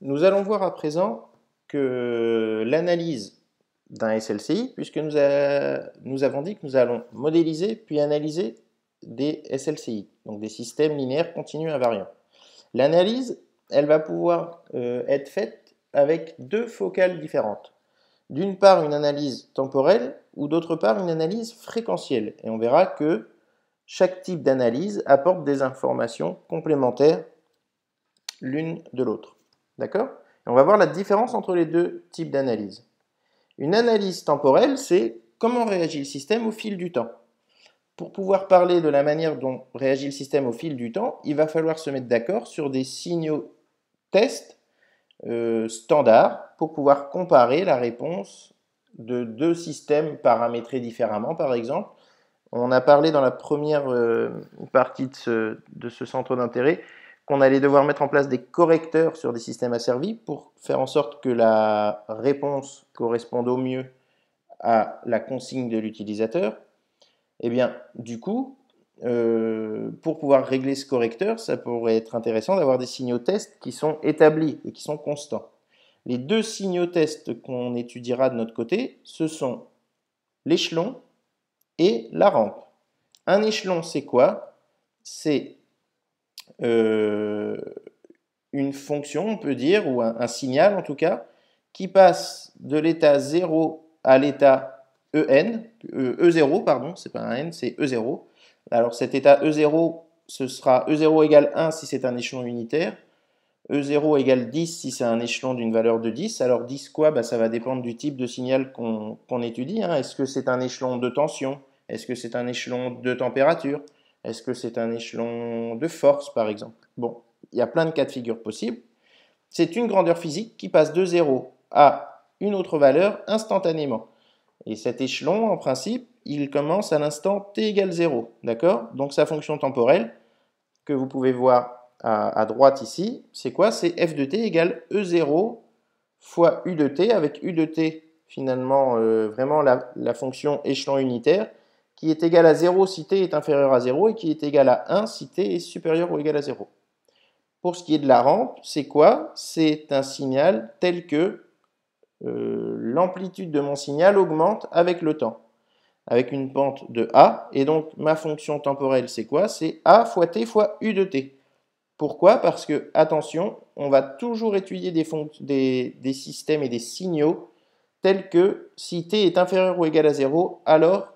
Nous allons voir à présent que l'analyse d'un SLCI, puisque nous avons dit que nous allons modéliser puis analyser des SLCI, donc des systèmes linéaires continus invariants. L'analyse, elle va pouvoir être faite avec deux focales différentes. D'une part, une analyse temporelle ou d'autre part, une analyse fréquentielle. Et on verra que chaque type d'analyse apporte des informations complémentaires l'une de l'autre. D'accord? Et on va voir la différence entre les deux types d'analyse. Une analyse temporelle, c'est comment réagit le système au fil du temps. Pour pouvoir parler de la manière dont réagit le système au fil du temps, il va falloir se mettre d'accord sur des signaux tests standards pour pouvoir comparer la réponse de deux systèmes paramétrés différemment, par exemple. On a parlé dans la première partie de ce centre d'intérêt qu'on allait devoir mettre en place des correcteurs sur des systèmes asservis pour faire en sorte que la réponse corresponde au mieux à la consigne de l'utilisateur. Et bien, du coup, pour pouvoir régler ce correcteur, ça pourrait être intéressant d'avoir des signaux tests qui sont établis et qui sont constants. Les deux signaux tests qu'on étudiera de notre côté, ce sont l'échelon et la rampe. Un échelon, c'est quoi? C'est une fonction, on peut dire, ou un signal en tout cas, qui passe de l'état 0 à l'état E0, pardon, c'est pas un N, c'est E0. Alors cet état E0, ce sera E0 égale 1 si c'est un échelon unitaire, E0 égale 10 si c'est un échelon d'une valeur de 10. Alors 10 quoi? Ça va dépendre du type de signal qu'on étudie. Hein. Est-ce que c'est un échelon de tension? Est-ce que c'est un échelon de température? Est-ce que c'est un échelon de force, par exemple? Bon, il y a plein de cas de figure possibles. C'est une grandeur physique qui passe de 0 à une autre valeur instantanément. Et cet échelon, en principe, il commence à l'instant t égale 0. D'accord? Donc sa fonction temporelle, que vous pouvez voir à droite ici, c'est quoi? C'est f de t égale E0 fois u de t, avec u de t finalement vraiment la fonction échelon unitaire, qui est égale à 0 si t est inférieur à 0 et qui est égale à 1 si t est supérieur ou égal à 0. Pour ce qui est de la rampe, c'est quoi? C'est un signal tel que l'amplitude de mon signal augmente avec le temps, avec une pente de a, et donc ma fonction temporelle, c'est quoi? C'est a fois t fois u de t. Pourquoi? Parce que, attention, on va toujours étudier des systèmes et des signaux tels que si t est inférieur ou égal à 0, alors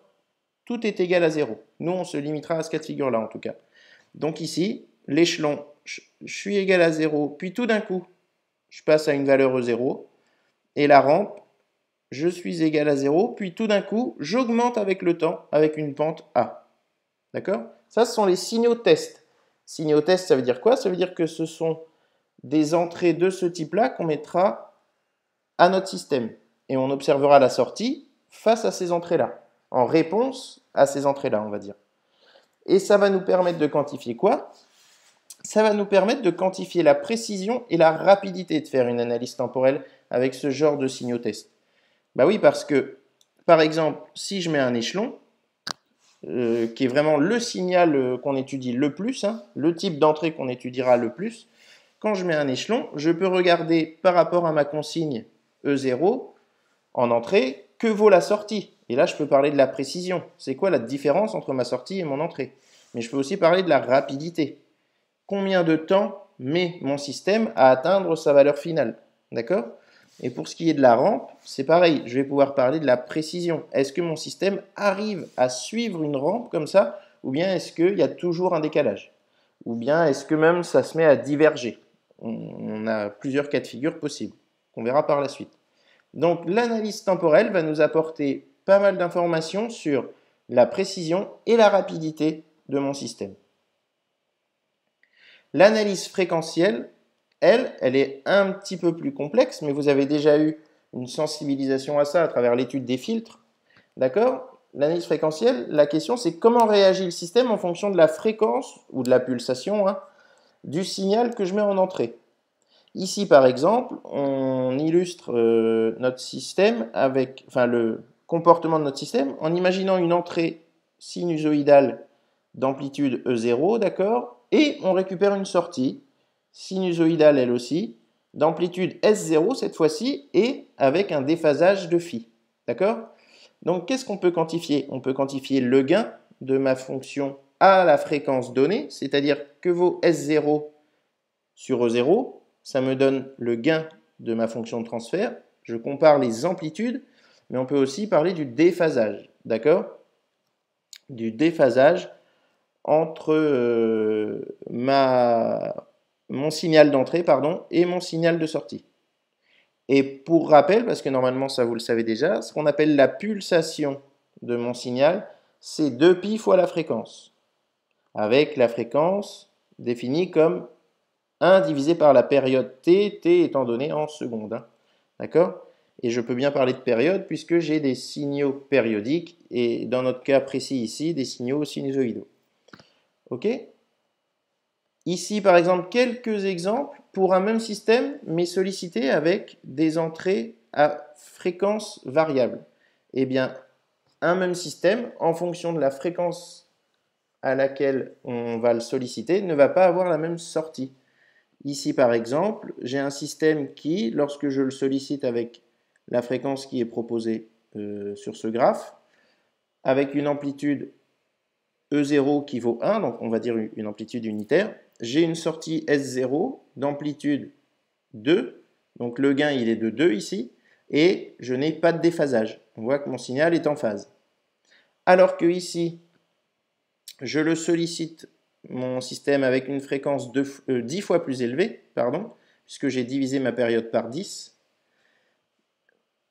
tout est égal à 0. Nous, on se limitera à ce cas de figure-là, en tout cas. Donc ici, l'échelon, je suis égal à 0, puis tout d'un coup, je passe à une valeur E0, et la rampe, je suis égal à 0, puis tout d'un coup, j'augmente avec le temps, avec une pente A. D'accord? Ça, ce sont les signaux tests. Signaux tests, ça veut dire quoi? Ça veut dire que ce sont des entrées de ce type-là qu'on mettra à notre système. Et on observera la sortie face à ces entrées-là, en réponse à ces entrées-là, on va dire. Et ça va nous permettre de quantifier quoi? Ça va nous permettre de quantifier la précision et la rapidité de faire une analyse temporelle avec ce genre de signaux tests. Bah oui, parce que, par exemple, si je mets un échelon, qui est vraiment le signal qu'on étudie le plus, hein, le type d'entrée qu'on étudiera le plus, quand je mets un échelon, je peux regarder par rapport à ma consigne E0 en entrée, que vaut la sortie. Et là, je peux parler de la précision. C'est quoi la différence entre ma sortie et mon entrée? Mais je peux aussi parler de la rapidité. Combien de temps met mon système à atteindre sa valeur finale? D'accord? Et pour ce qui est de la rampe, c'est pareil. Je vais pouvoir parler de la précision. Est-ce que mon système arrive à suivre une rampe comme ça? Ou bien est-ce qu'il y a toujours un décalage? Ou bien est-ce que même ça se met à diverger? On a plusieurs cas de figure possibles, qu'on verra par la suite. Donc l'analyse temporelle va nous apporter pas mal d'informations sur la précision et la rapidité de mon système. L'analyse fréquentielle, elle est un petit peu plus complexe, mais vous avez déjà eu une sensibilisation à ça à travers l'étude des filtres. D'accord? L'analyse fréquentielle, la question c'est comment réagit le système en fonction de la fréquence ou de la pulsation du signal que je mets en entrée. Ici, par exemple, on illustre notre système avec, enfin, le comportement de notre système en imaginant une entrée sinusoïdale d'amplitude E0, d'accord? Et on récupère une sortie sinusoïdale elle aussi d'amplitude S0 cette fois-ci et avec un déphasage de phi. D'accord? Donc qu'est-ce qu'on peut quantifier? On peut quantifier le gain de ma fonction à la fréquence donnée, c'est-à-dire que vaut S0 sur E0, ça me donne le gain de ma fonction de transfert. Je compare les amplitudes, mais on peut aussi parler du déphasage, d'accord? Du déphasage entre mon signal d'entrée et mon signal de sortie. Et pour rappel, parce que normalement ça vous le savez déjà, ce qu'on appelle la pulsation de mon signal, c'est 2π fois la fréquence, avec la fréquence définie comme 1 divisé par la période t, t étant donné en secondes. Hein. D'accord? Et je peux bien parler de période puisque j'ai des signaux périodiques et dans notre cas précis ici, des signaux sinusoïdaux. Ok? Ici, par exemple, quelques exemples pour un même système, mais sollicité avec des entrées à fréquence variable. Eh bien, un même système, en fonction de la fréquence à laquelle on va le solliciter, ne va pas avoir la même sortie. Ici, par exemple, j'ai un système qui, lorsque je le sollicite avec la fréquence qui est proposée sur ce graphe, avec une amplitude E0 qui vaut 1, donc on va dire une amplitude unitaire, j'ai une sortie S0 d'amplitude 2, donc le gain il est de 2 ici, et je n'ai pas de déphasage. On voit que mon signal est en phase. Alors que ici, je le sollicite, mon système, avec une fréquence 10 fois plus élevée, puisque j'ai divisé ma période par 10,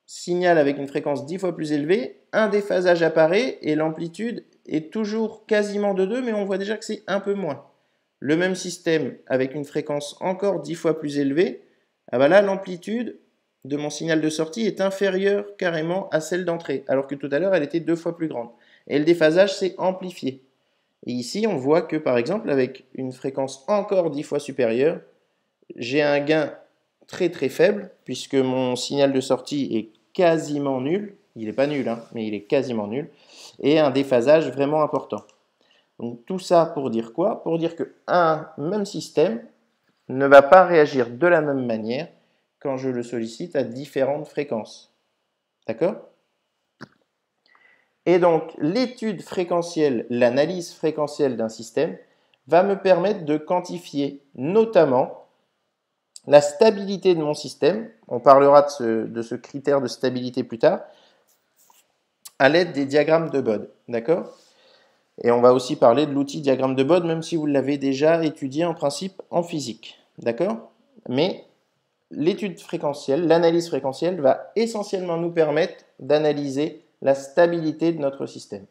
signal avec une fréquence 10 fois plus élevée, un déphasage apparaît et l'amplitude est toujours quasiment de 2, mais on voit déjà que c'est un peu moins. Le même système avec une fréquence encore 10 fois plus élevée, ah ben là l'amplitude de mon signal de sortie est inférieure carrément à celle d'entrée, alors que tout à l'heure elle était 2 fois plus grande. Et le déphasage s'est amplifié. Et ici on voit que par exemple avec une fréquence encore 10 fois supérieure, j'ai un gain très très faible, puisque mon signal de sortie est quasiment nul, il n'est pas nul, hein, mais il est quasiment nul, et un déphasage vraiment important. Donc tout ça pour dire quoi? Pour dire qu'un même système ne va pas réagir de la même manière quand je le sollicite à différentes fréquences. D'accord? Et donc l'étude fréquentielle, l'analyse fréquentielle d'un système va me permettre de quantifier notamment la stabilité de mon système, on parlera de ce critère de stabilité plus tard, à l'aide des diagrammes de Bode. D'accord? Et on va aussi parler de l'outil diagramme de Bode, même si vous l'avez déjà étudié en principe en physique. D'accord? Mais l'étude fréquentielle, l'analyse fréquentielle va essentiellement nous permettre d'analyser la stabilité de notre système.